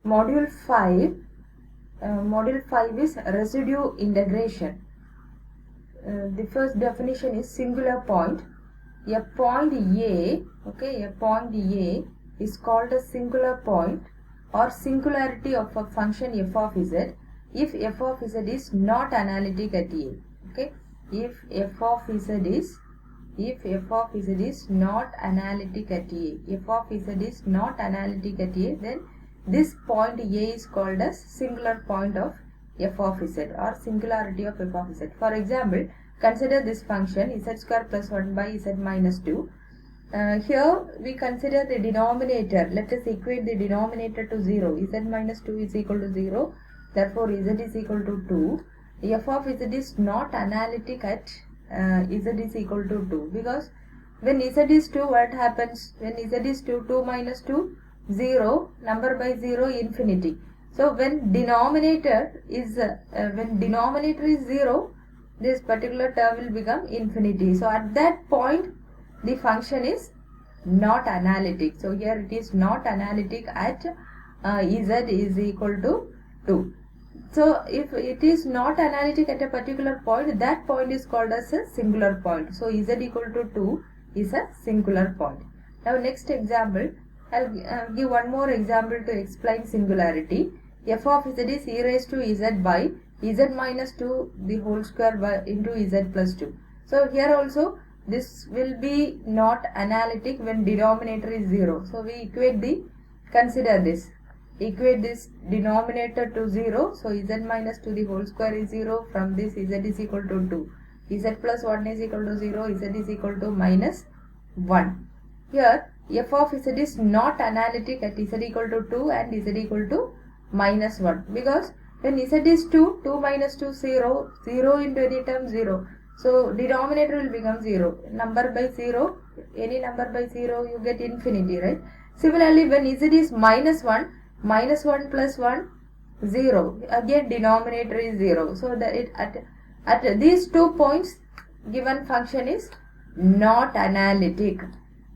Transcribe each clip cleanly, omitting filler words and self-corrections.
Module 5. Module 5 is residue integration. The first definition is singular point. A point A, okay, a point A is called a singular point or singularity of a function f of z if f of z is not analytic at A. Okay, if f of z is not analytic at A, f of z is not analytic at A, then this point A is called as singular point of f of z or singularity of f of z. For example, consider this function z square plus 1 by z minus 2. Here we consider the denominator. Let us equate the denominator to 0. Z minus 2 is equal to 0. Therefore, z is equal to 2. F of z is not analytic at z is equal to 2. Because when z is 2, what happens? When z is 2, 2 minus 2, 0. Number by 0, infinity. So, when denominator is 0, this particular term will become infinity. So, at that point, the function is not analytic. So, here it is not analytic at z is equal to 2. So, if it is not analytic at a particular point, that point is called as a singular point. So, z equal to 2 is a singular point. Now, next example, I will give one more example to explain singularity. F of z is e raised to z by z minus 2 the whole square by into z plus 2. So, here also this will be not analytic when denominator is 0. So, we consider this. Equate this denominator to 0. So, z minus 2 the whole square is 0. From this z is equal to 2. Z plus 1 is equal to 0. Z is equal to minus 1. Here f of z is not analytic at z equal to 2 and z equal to minus 1. Because when z is 2, 2 minus 2, 0. 0 into any term 0. So, denominator will become 0. Number by 0, any number by 0, you get infinity, right? Similarly, when z is minus 1, minus 1 plus 1, 0. Again, denominator is 0. So, that at these 2 points, given function is not analytic.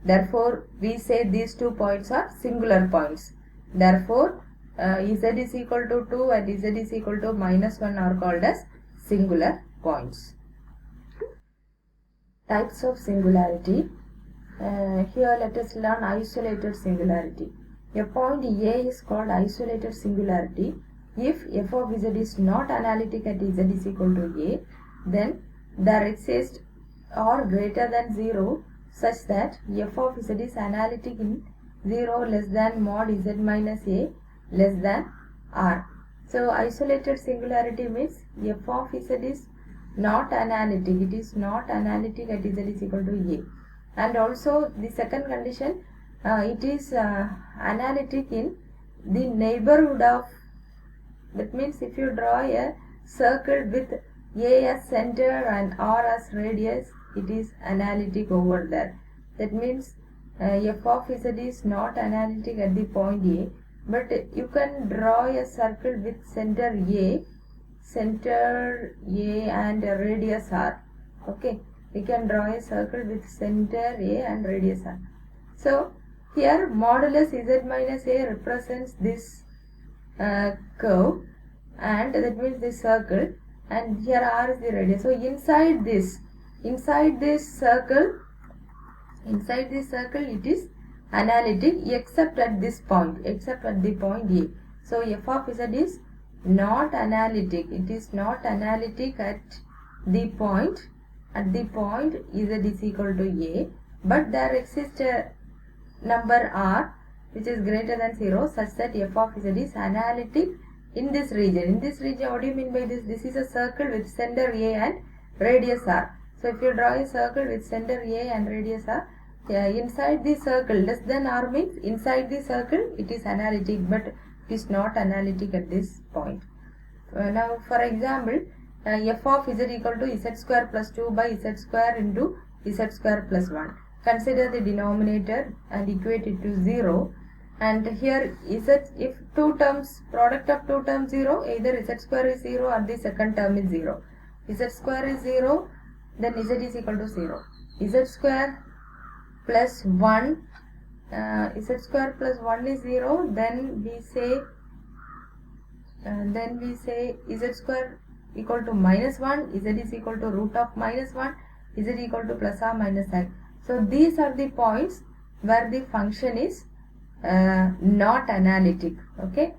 Therefore, we say these 2 points are singular points. Therefore, z is equal to 2 and z is equal to minus 1 are called as singular points. Types of singularity. Here let us learn isolated singularity. A point A is called isolated singularity if f of z is not analytic at z is equal to A, then there exists or greater than 0 such that f of z is analytic in 0 less than mod z minus A less than R. So, isolated singularity means f of z is not analytic. It is not analytic at z is equal to A. And also the second condition, it is analytic in the neighborhood of, that means if you draw a circle with A as center and R as radius, it is analytic over there. That means f of z is not analytic at the point A, but you can draw a circle with center A and radius R. Okay, we can draw a circle with center A and radius R. So, here modulus z minus A represents this curve, and that means this circle, and here R is the radius. So, inside this circle it is analytic except at this point, except at the point A. So, f of z is not analytic. It is not analytic at the point z is equal to A, but there exists a number R which is greater than 0 such that f of z is analytic in this region. In this region, what do you mean by this? This is a circle with center A and radius R. So, if you draw a circle with center A and radius R, inside the circle less than R means inside the circle it is analytic, but it is not analytic at this point. Now, for example, f of z equal to z square plus 2 by z square into z square plus 1. Consider the denominator and equate it to 0. And here if two terms, product of two terms 0, either z square is 0 or the second term is 0. Z square is 0, then z is equal to 0. Z square plus 1, z square plus 1 is 0, then we say then we say z square equal to minus 1, z is equal to root of minus 1, z equal to plus or minus I. So these are the points where the function is not analytic, okay,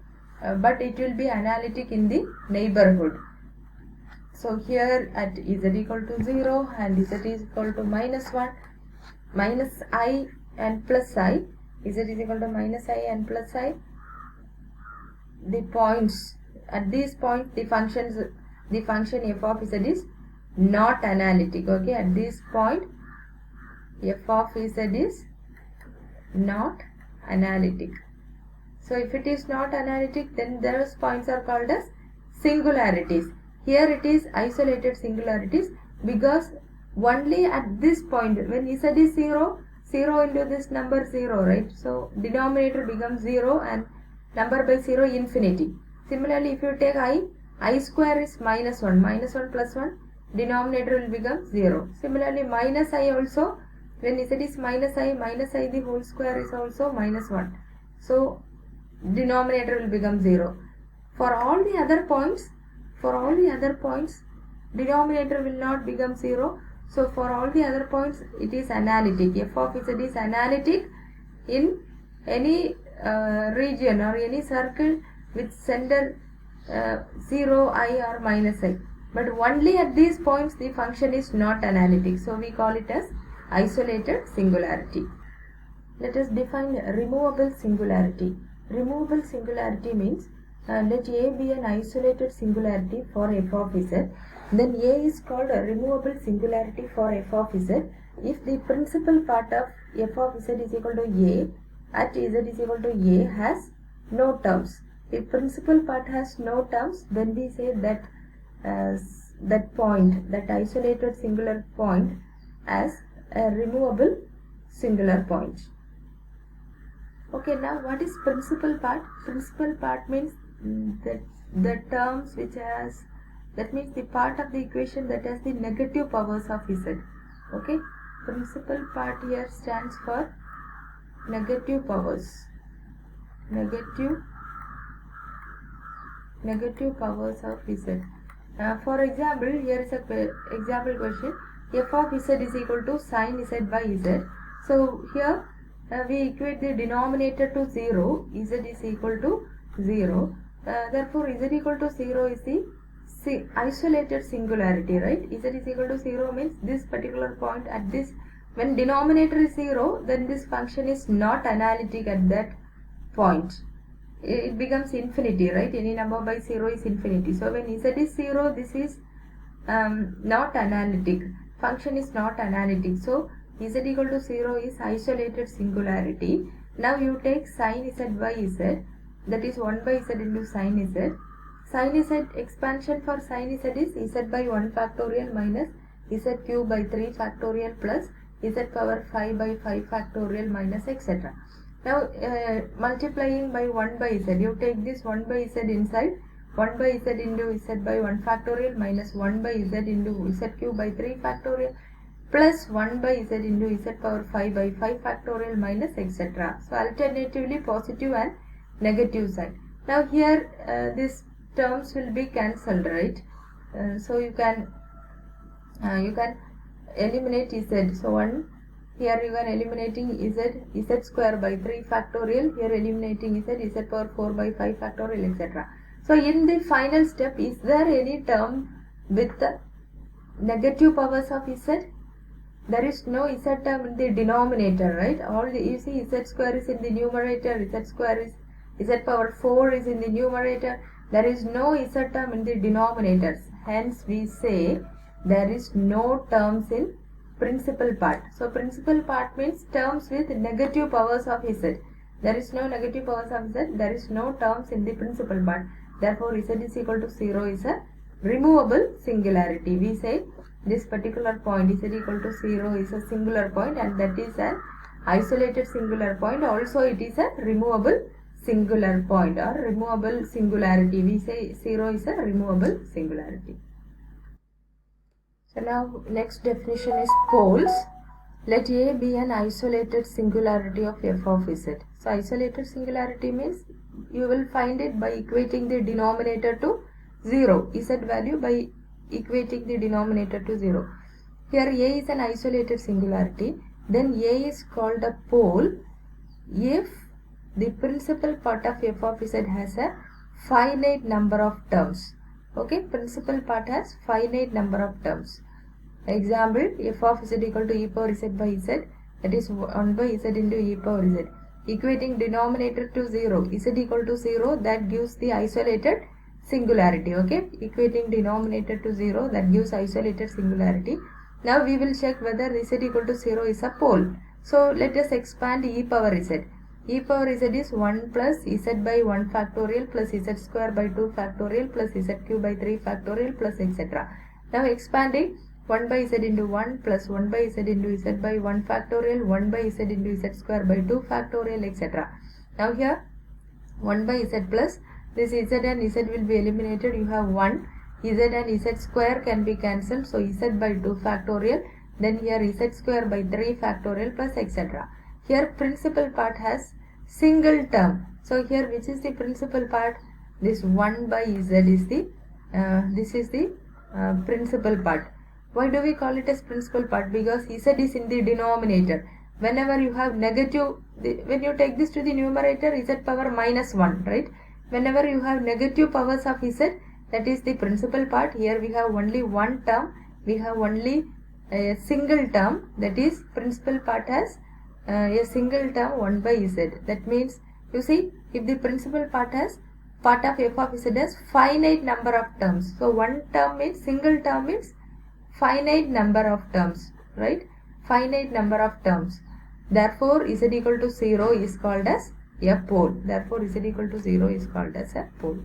but it will be analytic in the neighborhood. So here at z equal to 0 and z is equal to minus 1, minus I and plus I, z is equal to minus I and plus I, the points at these points the function f of z is not analytic, okay. At this point f of z is not analytic. So if it is not analytic, then those points are called as singularities. Here it is isolated singularities because only at this point when z is 0, 0 into this number 0, right? So denominator becomes 0 and number by 0 infinity. Similarly, if you take I square is minus 1, minus 1 plus 1, denominator will become 0. Similarly, minus I also, when z is minus I the whole square is also minus 1. So denominator will become 0. For all the other points, denominator will not become 0. So for all the other points, it is analytic. F of z is analytic in any region or any circle with center 0, I or minus I. But only at these points the function is not analytic. So we call it as isolated singularity. Let us define removable singularity. Removable singularity means let A be an isolated singularity for f of z. Then A is called a removable singularity for f of z if the principal part of f of z is equal to A at z is equal to A has no terms. If principal part has no terms, then we say that that point, that isolated singular point, as a removable singular point. Okay, now what is principal part? Principal part means that the terms which has, that means the part of the equation that has the negative powers of z. Okay, principal part here stands for negative powers. Negative powers of z. For example, here is a example question. F of z is equal to sin z by z. So here we equate the denominator to 0. Z is equal to 0. Therefore, z equal to 0 is the isolated singularity, right? Z is equal to 0 means this particular point at this, when denominator is 0, then this function is not analytic at that point. It becomes infinity, right? Any number by 0 is infinity. So when z is 0, this is not analytic. Function is not analytic. So z equal to 0 is isolated singularity. Now you take sin z by z, that is 1 by z into sin z. Sin z expansion for sin z is z by 1 factorial minus z cube by 3 factorial plus z power 5 by 5 factorial minus etc. Now multiplying by 1 by z, you take this 1 by z inside, 1 by z into z by 1 factorial minus 1 by z into z cube by 3 factorial plus 1 by z into z power 5 by 5 factorial minus etc. So alternatively positive and negative side. Now here these terms will be cancelled, right? So you can eliminate z. So here you are eliminating z square by 3 factorial, here eliminating z power 4 by 5 factorial etc. So in the final step, is there any term with the negative powers of z? There is no z term in the denominator, right? All the, you see z square is in the numerator, z square is z power 4 is in the numerator. There is no z term in the denominators. Hence we say there is no terms in principal part. So principal part means terms with negative powers of z. There is no negative powers of z. There is no terms in the principal part. Therefore z is equal to 0 is a removable singularity. We say this particular point z equal to 0 is a singular point, and that is an isolated singular point. Also it is a removable singular point or removable singularity. We say 0 is a removable singularity. So now next definition is poles. Let A be an isolated singularity of f of z. So isolated singularity means you will find it by equating the denominator to 0. Z value by equating the denominator to 0. Here A is an isolated singularity. Then A is called a pole if the principal part of f of z has a finite number of terms. Okay, principal part has finite number of terms. Example, f of z equal to e power z by z, that is 1 by z into e power z. Equating denominator to 0, z equal to 0, that gives the isolated singularity. Okay, equating denominator to 0, that gives isolated singularity. Now we will check whether z equal to 0 is a pole. So let us expand e power z. E power z is 1 plus z by 1 factorial plus z square by 2 factorial plus z cube by 3 factorial plus etc. Now expanding 1 by z into 1 plus 1 by z into z by 1 factorial, 1 by z into z square by 2 factorial etc. Now here 1 by z plus this z and z will be eliminated. You have 1, z and z square can be cancelled. So z by 2 factorial, then here z square by 3 factorial plus etc. Here principal part has single term. So here which is the principal part? This 1 by z is the principal part. Why do we call it as principal part? Because z is in the denominator. Whenever you have negative, when you take this to the numerator, z power minus 1, right? Whenever you have negative powers of z, that is the principal part. Here we have only one term. We have only a single term, that is principal part has a single term 1 by z. That means, you see, if the principal part has part of f of z has finite number of terms. So one term means, single term means finite number of terms, right? Finite number of terms. Therefore z equal to 0 is called as a pole. Therefore z equal to 0 is called as a pole.